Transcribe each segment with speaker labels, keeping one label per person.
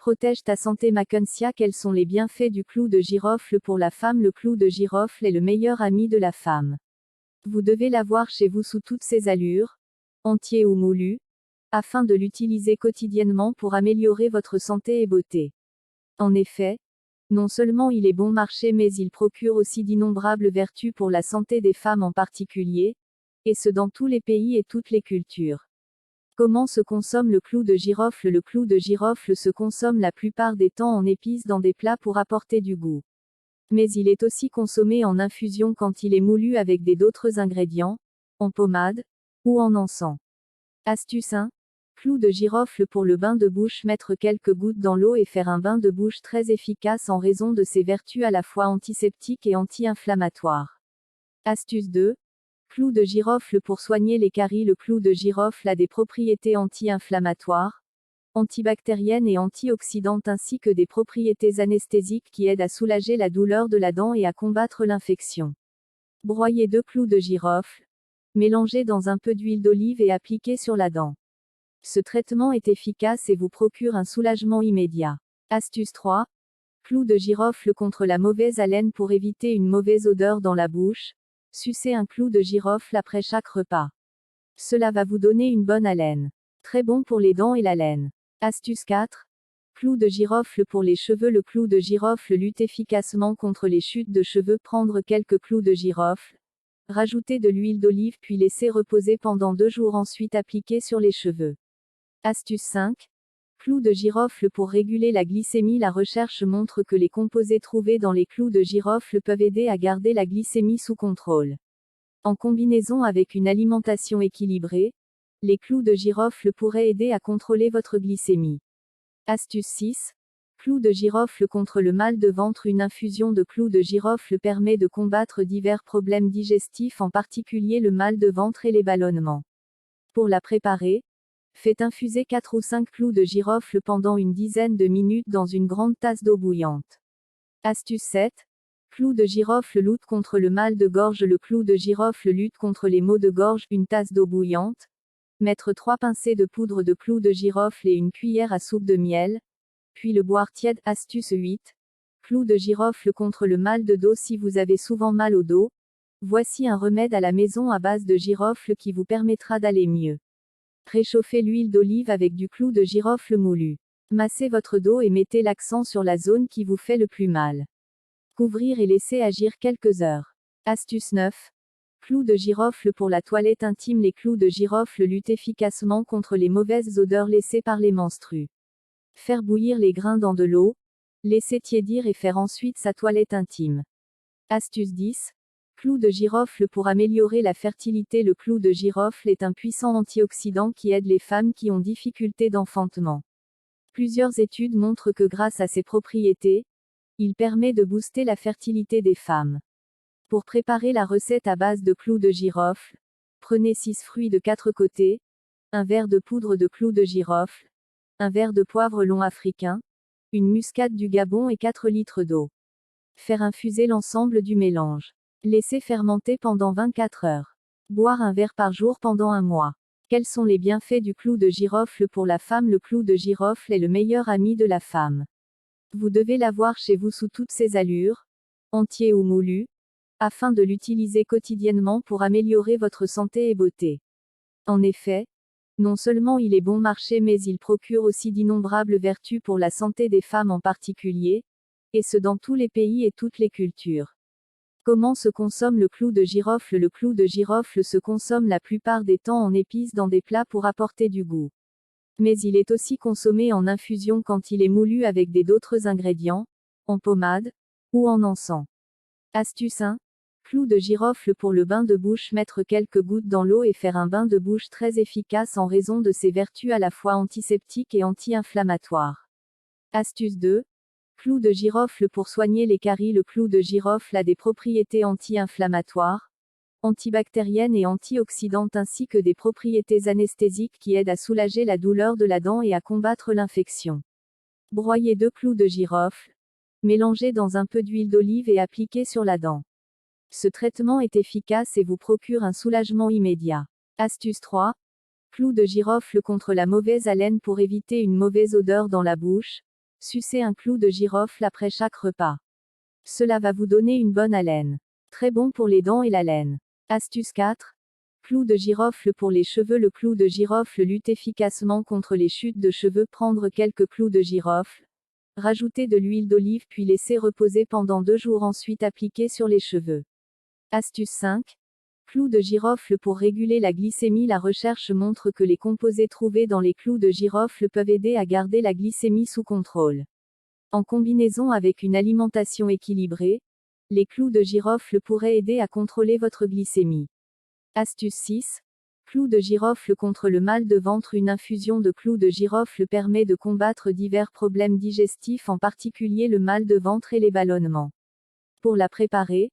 Speaker 1: Protège ta santé Mackensia. Quels sont les bienfaits du clou de girofle pour la femme? Le clou de girofle est le meilleur ami de la femme. Vous devez l'avoir chez vous sous toutes ses allures, entier ou moulu, afin de l'utiliser quotidiennement pour améliorer votre santé et beauté. En effet, non seulement il est bon marché mais il procure aussi d'innombrables vertus pour la santé des femmes en particulier, et ce dans tous les pays et toutes les cultures. Comment se consomme le clou de girofle? Le clou de girofle se consomme la plupart des temps en épices dans des plats pour apporter du goût. Mais il est aussi consommé en infusion quand il est moulu avec d'autres ingrédients, en pommade, ou en encens. Astuce 1. Clou de girofle pour le bain de bouche. Mettre quelques gouttes dans l'eau et faire un bain de bouche très efficace en raison de ses vertus à la fois antiseptiques et anti-inflammatoires. Astuce 2. Clou de girofle pour soigner les caries. Le clou de girofle a des propriétés anti-inflammatoires, antibactériennes et antioxydantes ainsi que des propriétés anesthésiques qui aident à soulager la douleur de la dent et à combattre l'infection. Broyez 2 clous de girofle, mélangez dans un peu d'huile d'olive et appliquez sur la dent. Ce traitement est efficace et vous procure un soulagement immédiat. Astuce 3. Clou de girofle contre la mauvaise haleine. Pour éviter une mauvaise odeur dans la bouche, sucez un clou de girofle après chaque repas. Cela va vous donner une bonne haleine. Très bon pour les dents et la laine. Astuce 4. Clou de girofle pour les cheveux. Le clou de girofle lutte efficacement contre les chutes de cheveux. Prendre quelques clous de girofle, rajouter de l'huile d'olive puis laisser reposer pendant 2 jours, ensuite appliquer sur les cheveux. Astuce 5. Clou de girofle pour réguler la glycémie. La recherche montre que les composés trouvés dans les clous de girofle peuvent aider à garder la glycémie sous contrôle. En combinaison avec une alimentation équilibrée, les clous de girofle pourraient aider à contrôler votre glycémie. Astuce 6. Clou de girofle contre le mal de ventre. Une infusion de clous de girofle permet de combattre divers problèmes digestifs, en particulier le mal de ventre et les ballonnements. Pour la préparer, faites infuser 4 ou 5 clous de girofle pendant une dizaine de minutes dans une grande tasse d'eau bouillante. Astuce 7. Clou de girofle lutte contre le mal de gorge. Le clou de girofle lutte contre les maux de gorge. Une tasse d'eau bouillante. Mettre 3 pincées de poudre de clous de girofle et une cuillère à soupe de miel. Puis le boire tiède. Astuce 8. Clou de girofle contre le mal de dos. Si vous avez souvent mal au dos, voici un remède à la maison à base de girofle qui vous permettra d'aller mieux. Réchauffez l'huile d'olive avec du clou de girofle moulu. Massez votre dos et mettez l'accent sur la zone qui vous fait le plus mal. Couvrir et laisser agir quelques heures. Astuce 9. Clou de girofle pour la toilette intime. Les clous de girofle luttent efficacement contre les mauvaises odeurs laissées par les menstrues. Faire bouillir les grains dans de l'eau, laisser tiédir et faire ensuite sa toilette intime. Astuce 10. Clou de girofle pour améliorer la fertilité. Le clou de girofle est un puissant antioxydant qui aide les femmes qui ont difficulté d'enfantement. Plusieurs études montrent que grâce à ses propriétés, il permet de booster la fertilité des femmes. Pour préparer la recette à base de clous de girofle, prenez 6 fruits de 4 côtés, un verre de poudre de clous de girofle, un verre de poivre long africain, une muscade du Gabon et 4 litres d'eau. Faire infuser l'ensemble du mélange. Laisser fermenter pendant 24 heures. Boire un verre par jour pendant 1 mois. Quels sont les bienfaits du clou de girofle pour la femme? Le clou de girofle est le meilleur ami de la femme. Vous devez l'avoir chez vous sous toutes ses allures, entier ou moulu, afin de l'utiliser quotidiennement pour améliorer votre santé et beauté. En effet, non seulement il est bon marché mais il procure aussi d'innombrables vertus pour la santé des femmes en particulier, et ce dans tous les pays et toutes les cultures. Comment se consomme le clou de girofle? Le clou de girofle se consomme la plupart des temps en épices dans des plats pour apporter du goût. Mais il est aussi consommé en infusion quand il est moulu avec d'autres ingrédients, en pommade, ou en encens. Astuce 1. Clou de girofle pour le bain de bouche. Mettre quelques gouttes dans l'eau et faire un bain de bouche très efficace en raison de ses vertus à la fois antiseptiques et anti-inflammatoires. Astuce 2. Clou de girofle pour soigner les caries. Le clou de girofle a des propriétés anti-inflammatoires, antibactériennes et antioxydantes ainsi que des propriétés anesthésiques qui aident à soulager la douleur de la dent et à combattre l'infection. Broyez 2 clous de girofle, mélangez dans un peu d'huile d'olive et appliquez sur la dent. Ce traitement est efficace et vous procure un soulagement immédiat. Astuce 3. Clou de girofle contre la mauvaise haleine. Pour éviter une mauvaise odeur dans la bouche, Sucez un clou de girofle après chaque repas. Cela va vous donner une bonne haleine. Très bon pour les dents et la laine. Astuce 4. Clou de girofle pour les cheveux. Le clou de girofle lutte efficacement contre les chutes de cheveux. Prendre quelques clous de girofle. Rajouter de l'huile d'olive puis laisser reposer pendant 2 jours, ensuite appliquer sur les cheveux. Astuce 5. Clous de girofle pour réguler la glycémie. La recherche montre que les composés trouvés dans les clous de girofle peuvent aider à garder la glycémie sous contrôle. En combinaison avec une alimentation équilibrée, les clous de girofle pourraient aider à contrôler votre glycémie. Astuce 6. Clous de girofle contre le mal de ventre. Une infusion de clous de girofle permet de combattre divers problèmes digestifs, en particulier le mal de ventre et les ballonnements. Pour la préparer,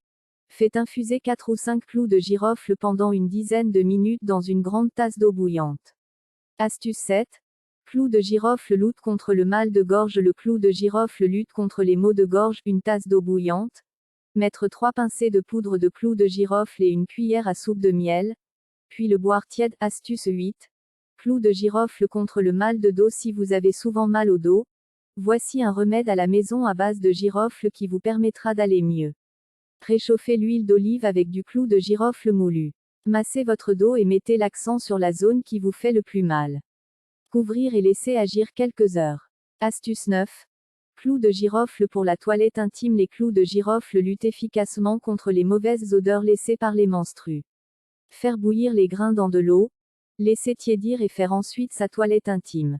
Speaker 1: faites infuser 4 ou 5 clous de girofle pendant une dizaine de minutes dans une grande tasse d'eau bouillante. Astuce 7. Clous de girofle lutte contre le mal de gorge. Le clou de girofle lutte contre les maux de gorge. Une tasse d'eau bouillante. Mettre 3 pincées de poudre de clous de girofle et une cuillère à soupe de miel. Puis le boire tiède. Astuce 8. Clous de girofle contre le mal de dos. Si vous avez souvent mal au dos, voici un remède à la maison à base de girofle qui vous permettra d'aller mieux. Réchauffez l'huile d'olive avec du clou de girofle moulu. Massez votre dos et mettez l'accent sur la zone qui vous fait le plus mal. Couvrir et laisser agir quelques heures. Astuce 9. Clous de girofle pour la toilette intime. Les clous de girofle luttent efficacement contre les mauvaises odeurs laissées par les menstrues. Faire bouillir les grains dans de l'eau, laisser tiédir et faire ensuite sa toilette intime.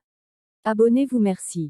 Speaker 1: Abonnez-vous. Merci.